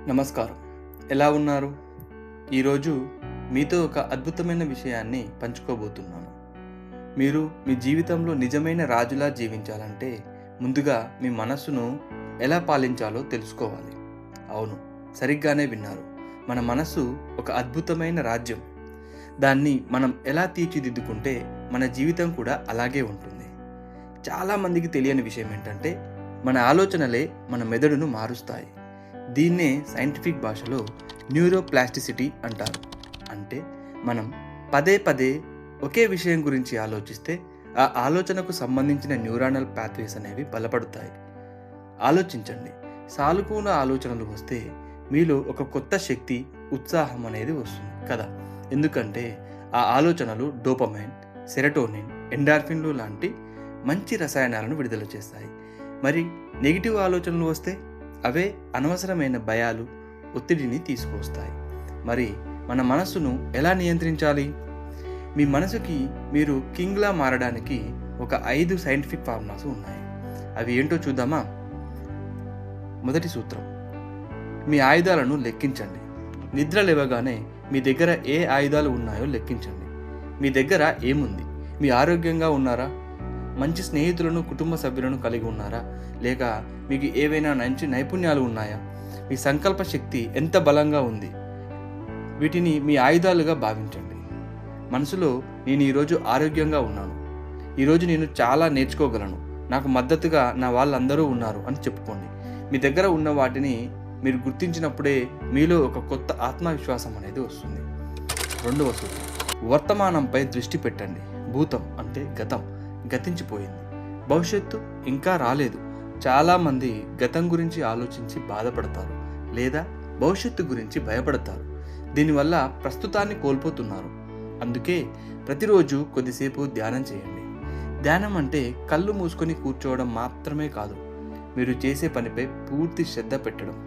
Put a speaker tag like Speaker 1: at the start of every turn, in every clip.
Speaker 1: నమస్కారం. ఎలా ఉన్నారు? ఈరోజు మీతో ఒక అద్భుతమైన విషయాన్ని పంచుకోబోతున్నాను. మీరు మీ జీవితంలో నిజమైన రాజులా జీవించాలంటే ముందుగా మీ మనస్సును ఎలా పాలించాలో తెలుసుకోవాలి. అవును, సరిగ్గానే విన్నారు. మన మనస్సు ఒక అద్భుతమైన రాజ్యం. దాన్ని మనం ఎలా తీర్చిదిద్దుకుంటే మన జీవితం కూడా అలాగే ఉంటుంది. చాలామందికి తెలియని విషయం ఏంటంటే మన ఆలోచనలే మన మెదడును మారుస్తాయి. దీన్నే సైంటిఫిక్ భాషలో న్యూరోప్లాస్టిసిటీ అంటారు. అంటే మనం పదే పదే ఒకే విషయం గురించి ఆలోచిస్తే ఆ ఆలోచనకు సంబంధించిన న్యూరానల్ పాత్వేస్ అనేవి బలపడతాయి. ఆలోచించండి, సానుకూల ఆలోచనలు వస్తే మీలో ఒక కొత్త శక్తి, ఉత్సాహం అనేది వస్తుంది కదా. ఎందుకంటే ఆ ఆలోచనలు డోపమైన్, సెరటోనిన్, ఎండార్ఫిన్లు లాంటి మంచి రసాయనాలను విడుదల చేస్తాయి. మరి నెగిటివ్ ఆలోచనలు వస్తే అవే అనవసరమైన భయాలు, ఒత్తిడిని తీసుకొస్తాయి. మరి మన మనస్సును ఎలా నియంత్రించాలి? మీ మనసుకి మీరు కింగ్లా మారడానికి ఒక 5 సైంటిఫిక్ ఫార్ములాస్ ఉన్నాయి. అవి ఏంటో చూద్దామా? మొదటి సూత్రం, మీ ఆయుధాలను లెక్కించండి. నిద్ర లేవగానే మీ దగ్గర ఏ ఆయుధాలు ఉన్నాయో లెక్కించండి. మీ దగ్గర ఏముంది? మీ ఆరోగ్యంగా ఉన్నారా? మంచి స్నేహితులను, కుటుంబ సభ్యులను కలిగి ఉన్నారా? లేక మీకు ఏవైనా మంచి నైపుణ్యాలు ఉన్నాయా? మీ సంకల్ప శక్తి ఎంత బలంగా ఉంది? వీటిని మీ ఆయుధాలుగా భావించండి. మనసులో నేను ఈరోజు ఆరోగ్యంగా ఉన్నాను, ఈరోజు నేను చాలా నేర్చుకోగలను, నాకు మద్దతుగా నా వాళ్ళందరూ ఉన్నారు అని చెప్పుకోండి. మీ దగ్గర ఉన్న వాటిని మీరు గుర్తించినప్పుడే మీలో ఒక కొత్త ఆత్మవిశ్వాసం అనేది వస్తుంది. రెండవ సూత్రం, వర్తమానంపై దృష్టి పెట్టండి. భూతం అంటే గతం గతించిపోయింది, భవిష్యత్తు ఇంకా రాలేదు. చాలామంది గతం గురించి ఆలోచించి బాధపడతారు లేదా భవిష్యత్తు గురించి భయపడతారు. దీనివల్ల ప్రస్తుతాన్ని కోల్పోతున్నారు. అందుకే ప్రతిరోజు కొద్దిసేపు ధ్యానం చేయండి. ధ్యానం అంటే కళ్ళు మూసుకొని కూర్చోవడం మాత్రమే కాదు, మీరు చేసే పనిపై పూర్తి శ్రద్ధ పెట్టడం.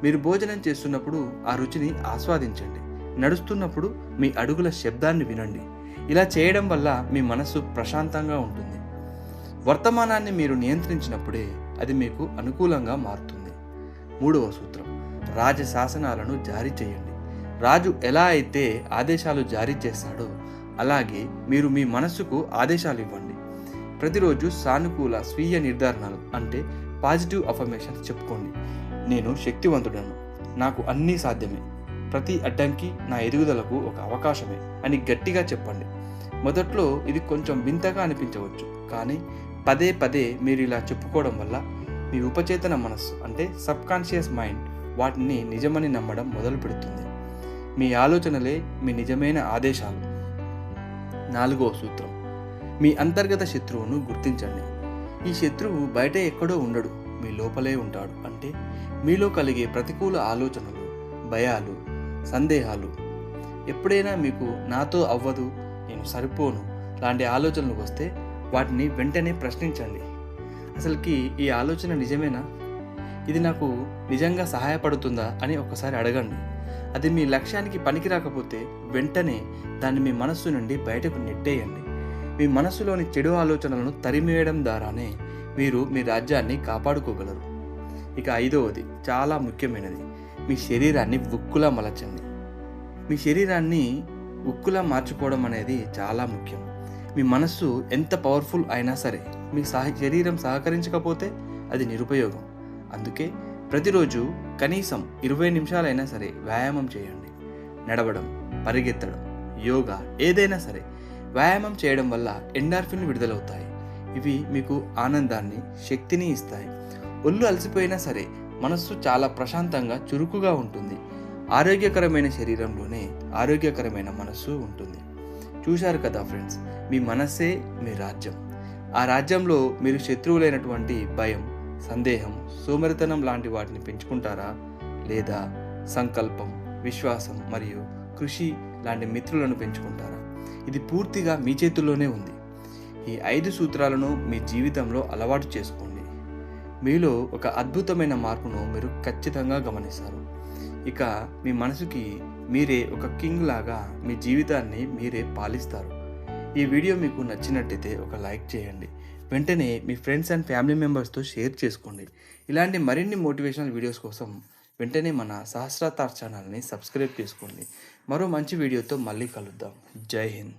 Speaker 1: మీరు భోజనం చేస్తున్నప్పుడు ఆ రుచిని ఆస్వాదించండి. నడుస్తున్నప్పుడు మీ అడుగుల శబ్దాన్ని వినండి. ఇలా చేయడం వల్ల మీ మనస్సు ప్రశాంతంగా ఉంటుంది. వర్తమానాన్ని మీరు నియంత్రించినప్పుడే అది మీకు అనుకూలంగా మారుతుంది. మూడవ సూత్రం, రాజశాసనాలను జారీ చేయండి. రాజు ఎలా అయితే ఆదేశాలు జారీ చేస్తాడో అలాగే మీరు మీ మనస్సుకు ఆదేశాలు ఇవ్వండి. ప్రతిరోజు సానుకూల స్వీయ నిర్ధారణలు అంటే పాజిటివ్ అఫర్మేషన్స్ చెప్పుకోండి. నేను శక్తివంతుడను, నాకు అన్నీ సాధ్యమే, ప్రతి అడ్డంకి నా ఎదుగుదలకు ఒక అవకాశమే అని గట్టిగా చెప్పండి. మొదట్లో ఇది కొంచెం వింతగా అనిపించవచ్చు, కానీ పదే పదే మీరు ఇలా చెప్పుకోవడం వల్ల మీ ఉపచేతన మనస్సు అంటే సబ్కాన్షియస్ మైండ్ వాటిని నిజమని నమ్మడం మొదలు పెడుతుంది. మీ ఆలోచనలే మీ నిజమైన ఆదేశాలు. నాలుగవ సూత్రం, మీ అంతర్గత శత్రువును గుర్తించండి. ఈ శత్రువు బయట ఎక్కడో ఉండడు, మీ లోపలే ఉంటాడు. అంటే మీలో కలిగే ప్రతికూల ఆలోచనలు, భయాలు, సందేహాలు. ఎప్పుడైనా మీకు నాతో అవ్వదు, నేను సరిపోను లాంటి ఆలోచనలు వస్తే వాటిని వెంటనే ప్రశ్నించండి. అసలుకి ఈ ఆలోచన నిజమేనా? ఇది నాకు నిజంగా సహాయపడుతుందా అని ఒకసారి అడగండి. అది మీ లక్ష్యానికి పనికి రాకపోతే వెంటనే దాన్ని మీ మనస్సు నుండి బయటకు నెట్టేయండి. మీ మనస్సులోని చెడు ఆలోచనలను తరిమివేయడం ద్వారానే మీరు మీ రాజ్యాన్ని కాపాడుకోగలరు. ఇక ఐదవది చాలా ముఖ్యమైనది, మీ శరీరాన్ని ఉక్కులా మలచండి. మీ శరీరాన్ని ఉక్కులా మార్చుకోవడం అనేది చాలా ముఖ్యం. మీ మనస్సు ఎంత పవర్ఫుల్ అయినా సరే మీ శరీరం సహకరించకపోతే అది నిరుపయోగం. అందుకే ప్రతిరోజు కనీసం 20 నిమిషాలైనా సరే వ్యాయామం చేయండి. నడవడం, పరిగెత్తడం, యోగా ఏదైనా సరే వ్యాయామం చేయడం వల్ల ఎండార్ఫిన్లు విడుదలవుతాయి. ఇవి మీకు ఆనందాన్ని, శక్తిని ఇస్తాయి. ఒళ్ళు అలసిపోయినా సరే మనస్సు చాలా ప్రశాంతంగా, చురుకుగా ఉంటుంది. ఆరోగ్యకరమైన శరీరంలోనే ఆరోగ్యకరమైన మనస్సు ఉంటుంది. చూశారు కదా ఫ్రెండ్స్, మీ మనస్సే మీ రాజ్యం. ఆ రాజ్యంలో మీరు శత్రువులైనటువంటి భయం, సందేహం, సోమరితనం లాంటి వాటిని పెంచుకుంటారా? లేదా సంకల్పం, విశ్వాసం మరియు కృషి లాంటి మిత్రులను పెంచుకుంటారా? ఇది పూర్తిగా మీ చేతుల్లోనే ఉంది. ఈ 5 సూత్రాలను మీ జీవితంలో అలవాటు చేసుకోండి. మీలో ఒక అద్భుతమైన మార్పును మీరు ఖచ్చితంగా గమనిస్తారు. ఇక మీ మనసుకి మీరే ఒక కింగ్ లాగా మీ జీవితాన్ని మీరే పాలిస్తారు. ఈ వీడియో మీకు నచ్చినట్టయితే ఒక లైక్ చేయండి. వెంటనే మీ ఫ్రెండ్స్ అండ్ ఫ్యామిలీ మెంబర్స్తో షేర్ చేసుకోండి. ఇలాంటి మరిన్ని మోటివేషనల్ వీడియోస్ కోసం వెంటనే మన సహస్రాతార్ ఛానల్ని సబ్స్క్రైబ్ చేసుకోండి. మరో మంచి వీడియోతో మళ్ళీ కలుద్దాం. జై హింద్.